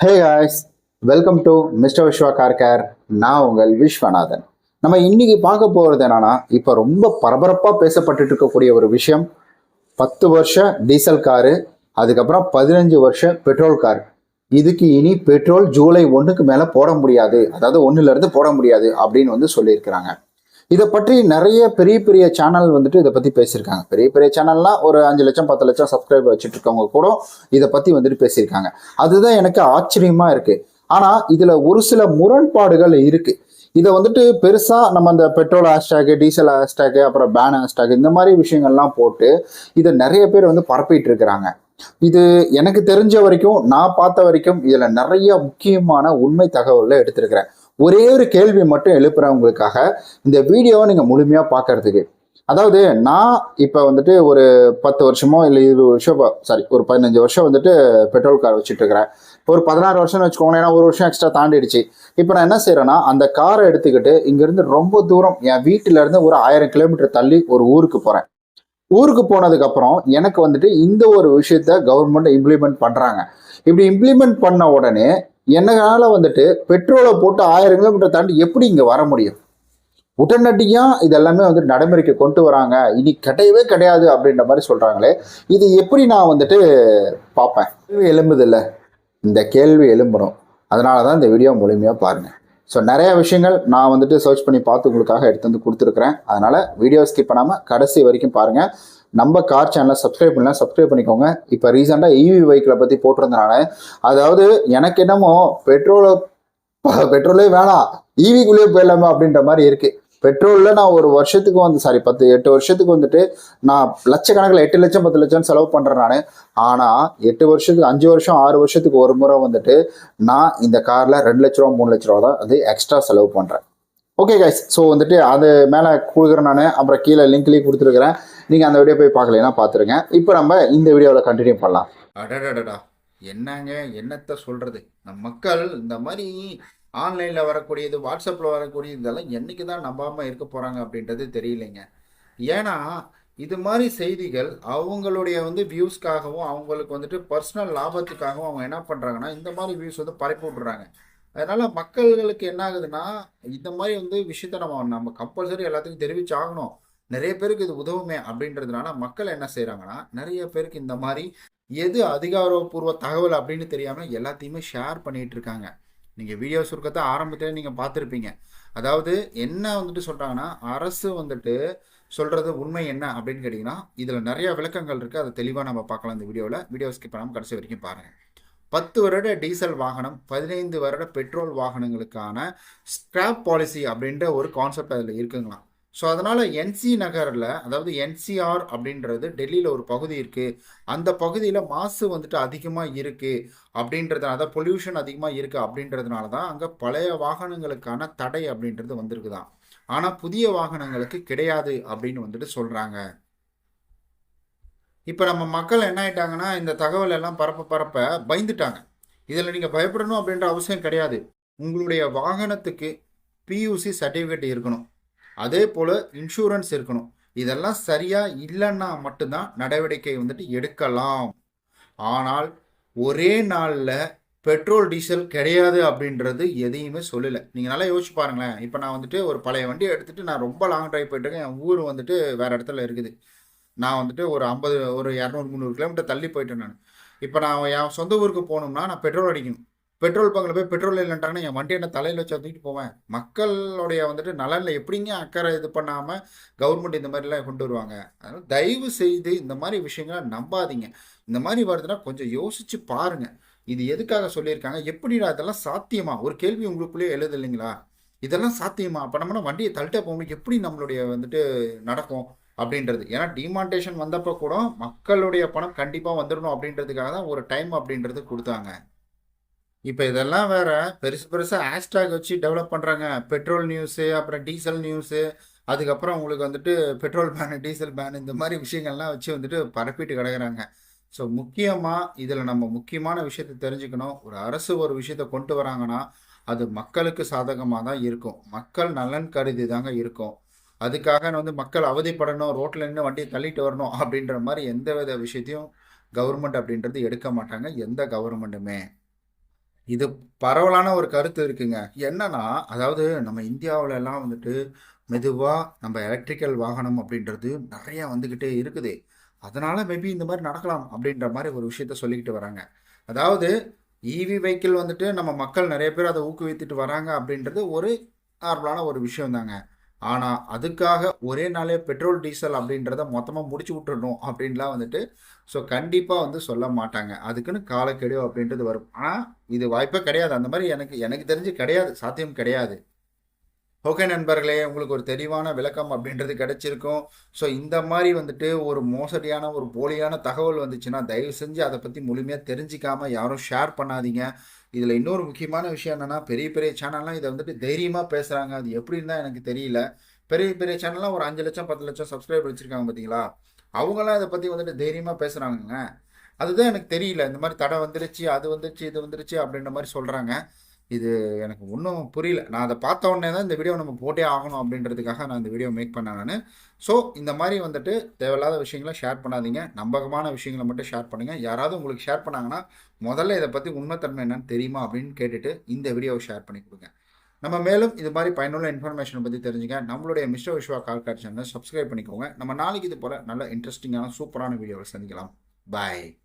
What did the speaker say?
Hey guys, welcome to mister Viswa car care. நான் உங்கள் விஸ்வநாதன். நம்ம இன்னைக்கு பார்க்க போகிறது என்னன்னா, இப்போ ரொம்ப பரபரப்பாக பேசப்பட்டுட்டு இருக்கக்கூடிய ஒரு விஷயம். 10 வருஷம் டீசல் காரு, அதுக்கப்புறம் 15 வருஷம் பெட்ரோல் கார். இதுக்கு இனி பெட்ரோல் ஜூலை 1க்கு மேலே போட முடியாது, அதாவது 1லேருந்து போட முடியாது அப்படின்னு சொல்லியிருக்கிறாங்க. இதை பற்றி நிறைய பெரிய பெரிய சேனல் இதை பற்றி பேசியிருக்காங்க. பெரிய பெரிய சேனல்லாம் ஒரு 5 லட்சம் 10 லட்சம் சப்ஸ்கிரைபர் வச்சுட்டு இருக்கவங்க கூட இதை பற்றி பேசியிருக்காங்க. அதுதான் எனக்கு ஆச்சரியமா இருக்கு. ஆனா இதுல ஒரு சில முரண்பாடுகள் இருக்கு. இதை பெருசா நம்ம அந்த பெட்ரோல் ஹேஷ்டேக், டீசல் ஹேஷ்டேக், அப்புறம் பேன் ஹேஷ்டேக், இந்த மாதிரி விஷயங்கள்லாம் போட்டு இதை நிறைய பேர் பரப்பிட்டு இருக்கிறாங்க. இது எனக்கு தெரிஞ்ச வரைக்கும், நான் பார்த்த வரைக்கும் இதுல நிறைய முக்கியமான உண்மை தகவல்களை எடுத்திருக்கிறேன். ஒரே ஒரு கேள்வி மட்டும் எழுப்புறவங்களுக்காக இந்த வீடியோவை நீங்க முழுமையா பார்க்கறதுக்கு. அதாவது நான் இப்போ ஒரு 10 வருஷமோ இல்லை 20 வருஷம், சாரி ஒரு 15 வருஷம் பெட்ரோல் கார் வச்சுட்டு இருக்கிறேன். ஒரு 16 வருஷம்னு வச்சுக்கோங்களேன். ஏன்னா ஒரு வருஷம் எக்ஸ்ட்ரா தாண்டிடுச்சு. இப்போ நான் என்ன செய்யறேன்னா, அந்த காரை எடுத்துக்கிட்டு இங்கிருந்து ரொம்ப தூரம் என் வீட்டில இருந்து ஒரு 1000 கிலோமீட்டர் தள்ளி ஒரு ஊருக்கு போறேன். ஊருக்கு போனதுக்கு அப்புறம் எனக்கு இந்த ஒரு விஷயத்த கவர்மெண்ட் இம்ப்ளிமெண்ட் பண்றாங்க. இப்படி இம்ப்ளிமெண்ட் பண்ண உடனே என்னால பெட்ரோலை போட்டு 1000 கிலோமீட்டர் தாண்டி எப்படி இங்க வர முடியும்? உடனடியா இதெல்லாமே நடைமுறைக்கு கொண்டு வராங்க. இனி கிடையவே கிடையாது அப்படின்ற மாதிரி சொல்றாங்களே, இது எப்படி நான் பார்ப்பேன்? கேள்வி எழும்புது இல்லை? இந்த கேள்வி எழும்பணும். அதனால தான் இந்த வீடியோ முழுமையாக பாருங்க. ஸோ நிறைய விஷயங்கள் நான் சர்ச் பண்ணி பார்த்து உங்களுக்காக எடுத்து கொடுத்துருக்குறேன். அதனால வீடியோ ஸ்கிப் பண்ணாமல் கடைசி வரைக்கும் பாருங்க. நம்ம கார் சேனலை சப்ஸ்கிரைப் பண்ணலாம், சப்ஸ்கிரைப் பண்ணிக்கோங்க. இப்போ ரீசெண்டாக இவி வெஹிக்கிளை பற்றி போட்டிருந்தனால, அதாவது எனக்கு என்னமோ பெட்ரோலே வேணாம், இவிக்குள்ளேயே போயிடலாமா அப்படின்ற மாதிரி இருக்கு. பெட்ரோலில் நான் ஒரு வருஷத்துக்கு 8 வருஷத்துக்கு நான் லட்சக்கணக்கில் 8 லட்சம் 10 லட்சம் செலவு பண்ணுறேன் நான். ஆனால் 8 வருஷத்துக்கு 5 வருஷம் 6 வருஷத்துக்கு ஒரு முறை நான் இந்த காரில் 2 லட்ச ரூபா 3 லட்ச ரூபா தான் அது எக்ஸ்ட்ரா செலவு பண்ணுறேன். ஓகே கைஸ், ஸோ அது மேலே கொடுக்குறேன் நான். அப்புறம் கீழே லிங்க்லேயும் கொடுத்துருக்குறேன். நீங்கள் அந்த வீடியோ போய் பார்க்கலைன்னா பார்த்துருங்க. இப்போ நம்ம இந்த வீடியோவில் கண்டினியூ பண்ணலாம். அடடடடா, என்னங்க என்னத்தை சொல்கிறது? நம் மக்கள் இந்த மாதிரி ஆன்லைனில் வரக்கூடியது, வாட்ஸ்அப்பில் வரக்கூடியது இதெல்லாம் என்றைக்கு தான் நம்பாமல் இருக்க போகிறாங்க அப்படின்றது தெரியலைங்க. ஏன்னா இது மாதிரி செய்திகள் அவங்களுடைய வியூஸ்க்காகவும் அவங்களுக்கு பர்சனல் லாபத்துக்காகவும் அவங்க என்ன பண்ணுறாங்கன்னா, இந்த மாதிரி வியூஸ் பரப்பி விட்றாங்க. அதனால் மக்கள்களுக்கு என்ன ஆகுதுன்னா, இந்த மாதிரி விஷயத்த நம்ம கம்பல்சரி எல்லாத்துக்கும் தெரிவிச்சாகணும். நிறைய பேருக்கு இது உதவுமே அப்படின்றதுனால மக்கள் என்ன செய்கிறாங்கன்னா, நிறைய பேருக்கு இந்த மாதிரி எது அதிகாரப்பூர்வ தகவல் அப்படின்னு தெரியாமல் எல்லாத்தையுமே ஷேர் பண்ணிகிட்டு இருக்காங்க. நீங்கள் வீடியோ சுருக்கத்தை ஆரம்பத்தில் நீங்கள் பார்த்துருப்பீங்க. அதாவது என்ன சொல்கிறாங்கன்னா, அரசு சொல்கிறது உண்மை என்ன அப்படின்னு கேட்டிங்கன்னா, இதில் நிறைய விளக்கங்கள் இருக்குது. அதை தெளிவாக நம்ம பார்க்கலாம் இந்த வீடியோவில். வீடியோ ஸ்கிப் பண்ணாமல் கடைசி வரைக்கும் பாருங்கள். 10 வருட டீசல் வாகனம், 15 வருட பெட்ரோல் வாகனங்களுக்கான ஸ்கிராப் பாலிசி அப்படின்ற ஒரு கான்செப்ட் அதில் இருக்குங்களாம். ஸோ அதனால் என்சி நகரில், அதாவது என்சிஆர் அப்படின்றது டெல்லியில் ஒரு பகுதி இருக்குது. அந்த பகுதியில் மாசு அதிகமாக இருக்குது அப்படின்றதுனால, அதாவது பொல்யூஷன் அதிகமாக இருக்குது அப்படின்றதுனால தான் அங்கே பழைய வாகனங்களுக்கான தடை அப்படின்றது வந்திருக்குதான். ஆனால் புதிய வாகனங்களுக்கு கிடையாது அப்படின்னு சொல்கிறாங்க. இப்போ நம்ம மக்கள் என்ன ஆயிட்டாங்கன்னா, இந்த தகவல் எல்லாம் பரப்ப பயந்துட்டாங்க. இதில் நீங்கள் பயப்படணும் அப்படின்ற அவசியம் கிடையாது. உங்களுடைய வாகனத்துக்கு பியூசி சர்டிஃபிகேட் இருக்கணும், அதே போல் இன்சூரன்ஸ் இருக்கணும். இதெல்லாம் சரியாக இல்லைன்னா மட்டும்தான் நடவடிக்கை எடுக்கலாம். ஆனால் ஒரே நாளில் பெட்ரோல் டீசல் கிடையாது அப்படின்றது எதையுமே சொல்லலை. நீங்கள் நல்லா யோசிச்சு பாருங்களேன். இப்போ நான் ஒரு பழைய வண்டியை எடுத்துகிட்டு நான் ரொம்ப லாங் ட்ரைவ் போயிட்டுருக்கேன். என் ஊர் வேறு இடத்துல இருக்குது. நான் ஒரு 200 300 கிலோமீட்டர் தள்ளி போயிட்டேன் நான். இப்போ நான் என் சொந்த ஊருக்கு போகணும்னா நான் பெட்ரோல் அடிக்கணும். பெட்ரோல் பங்கில் போய் பெட்ரோல் இல்லைன்ட்டாங்கன்னா என் வண்டி என்ன தலையில் வச்சு தூக்கிட்டு போவேன். மக்களுடைய நலனில் எப்படிங்க அக்கறை இது பண்ணாமல் கவர்மெண்ட் இந்த மாதிரிலாம் கொண்டு வருவாங்க? அதனால் தயவு செய்து இந்த மாதிரி விஷயங்களை நம்பாதீங்க. இந்த மாதிரி வருதுன்னா கொஞ்சம் யோசிச்சு பாருங்கள். இது எதுக்காக சொல்லியிருக்காங்க, எப்படிடா இதெல்லாம் சாத்தியமா? ஒரு கேள்வி உங்களுக்குள்ளேயே எழுது இல்லைங்களா? இதெல்லாம் சாத்தியமா? அப்போ நம்மனா வண்டியை தள்ளிட்டே போகணும், எப்படி நம்மளுடைய நடக்கும் அப்படின்றது. ஏன்னா டிமாண்டேஷன் வந்தப்போ கூட மக்களுடைய பணம் கண்டிப்பாக வந்துடணும் அப்படின்றதுக்காக தான் ஒரு டைம் அப்படின்றது கொடுத்தாங்க. இப்போ இதெல்லாம் வேற பெருசாக ஹேஷ்டாக் வச்சு டெவலப் பண்ணுறாங்க. பெட்ரோல் நியூஸு, அப்புறம் டீசல் நியூஸு, அதுக்கப்புறம் உங்களுக்கு பெட்ரோல் பேனு, டீசல் பேனு, இந்த மாதிரி விஷயங்கள்லாம் வச்சு பரப்பிட்டு கிடக்குறாங்க. ஸோ முக்கியமாக இதில் நம்ம முக்கியமான விஷயத்தை தெரிஞ்சுக்கணும். ஒரு அரசு ஒரு விஷயத்தை கொண்டு வராங்கன்னா அது மக்களுக்கு சாதகமாக தான் இருக்கும், மக்கள் நலன் கருதி தாங்க இருக்கும். அதுக்காக மக்கள் அவதிப்படணும், ரோட்டில் நின்று வண்டியை தள்ளிட்டு வரணும் அப்படின்ற மாதிரி எந்த வித விஷயத்தையும் கவர்மெண்ட் அப்படின்றது எடுக்க மாட்டாங்க, எந்த கவர்மெண்ட்டுமே. இது பரவலான ஒரு கருத்து இருக்குங்க. என்னன்னா, அதாவது நம்ம இந்தியாவுல எல்லாம் வந்துட்டு மெதுவா நம்ம எலக்ட்ரிக்கல் வாகனம் அப்படின்றது நெறைய வந்துகிட்டே இருக்குது. அதனால மேபி இந்த மாரி நடக்கலாம் அப்படின்ற மாரி ஒரு விஷயத்த சொல்லிக்கிட்டு வராங்க. அதாவது ஈவி வெஹிக்கிள் வந்துட்டு நம்ம மக்கள் நெறைய பேர் அத ஊக்குவித்துட்டு வராங்க அப்படின்றது ஒரு நார்மலான ஒரு விஷயம் தாங்க. ஆனா, அதுக்காக ஒரே நாளே பெட்ரோல், டீசல் அப்படின்றத மொத்தமா முடிச்சு விட்டுறணும் அப்படின்லாம் வந்துட்டு கண்டிப்பா சொல்ல மாட்டாங்க. அதுக்குன்னு காலக்கெடு அப்படின்றது வரும். ஆனா, இது வாய்ப்பே கிடையாது. அந்த மாரி எனக்கு எனக்கு தெரிஞ்சு கிடையாது. சாத்தியம் கிடையாது. ஓகே நண்பர்களே, உங்களுக்கு ஒரு தெளிவான விளக்கம் அப்படின்றது கிடைச்சிருக்கும். இந்த மாரி வந்துட்டு ஒரு மோசடியான, ஒரு போலியான தகவல் வந்துச்சுன்னா, தயவு செஞ்சு அத பத்தி முழுமையா தெரிஞ்சுக்காம யாரும் ஷேர் பண்ணாதீங்க. இதுல இன்னொரு முக்கியமான விஷயம் என்னன்னா, பெரிய பெரிய சேனல்லாம் இத வந்துட்டு தைரியமா பேசுறாங்க. அது எப்படின்னு தான் எனக்கு தெரியல. பெரிய பெரிய சேனல்லாம் ஒரு 5,00,000 10,00,000 சப்ஸ்கிரைபர் வச்சிருக்காங்க பார்த்தீங்களா? அவங்கலாம் இத பத்தி வந்துட்டு தைரியமா பேசுறாங்கங்க. அதுதான் எனக்கு தெரியல. இந்த மாரி தடை வந்துருச்சு, அது வந்துருச்சு, இது வந்துருச்சு அப்படின்ற மாரி சொல்றாங்க. இது எனக்கு ஒன்றும் புரியல. நான் அத பார்த்த உடனே தான் இந்த வீடியோ நம்ம போட்டே ஆகணும் அப்படின்றதுக்காக நான் இந்த வீடியோ மேக் பண்ணேன் நானு. இந்த மாரி வந்துட்டு தேவையில்லாத விஷயங்கள ஷேர் பண்ணாதீங்க. நம்பகமான விஷயங்கள மட்டும் ஷேர் பண்ணுங்க. யாராவது உங்களுக்கு ஷேர் பண்ணாங்கன்னா, முதல்ல இத பத்தி உண்மைத்தன்மை என்னன்னு தெரியுமா அப்படின்னு கேட்டுட்டு இந்த வீடியோவ ஷேர் பண்ணி குடுங்க. நம்ம மேலும் இது மாரி பயனுள்ள இன்ஃபர்மேஷன பத்தி தெரிஞ்சுக்க நம்மளுடைய மிஸ்டர் விஸ்வா கால் கார்ட் சேனல சப்ஸ்கிரைப் பண்ணிக்கோங்க. நம்ம நாளைக்கு இது போல நல்ல இன்ட்ரஸ்டிங்கான சூப்பரான வீடியோவ சந்திக்கலாம். பாய்.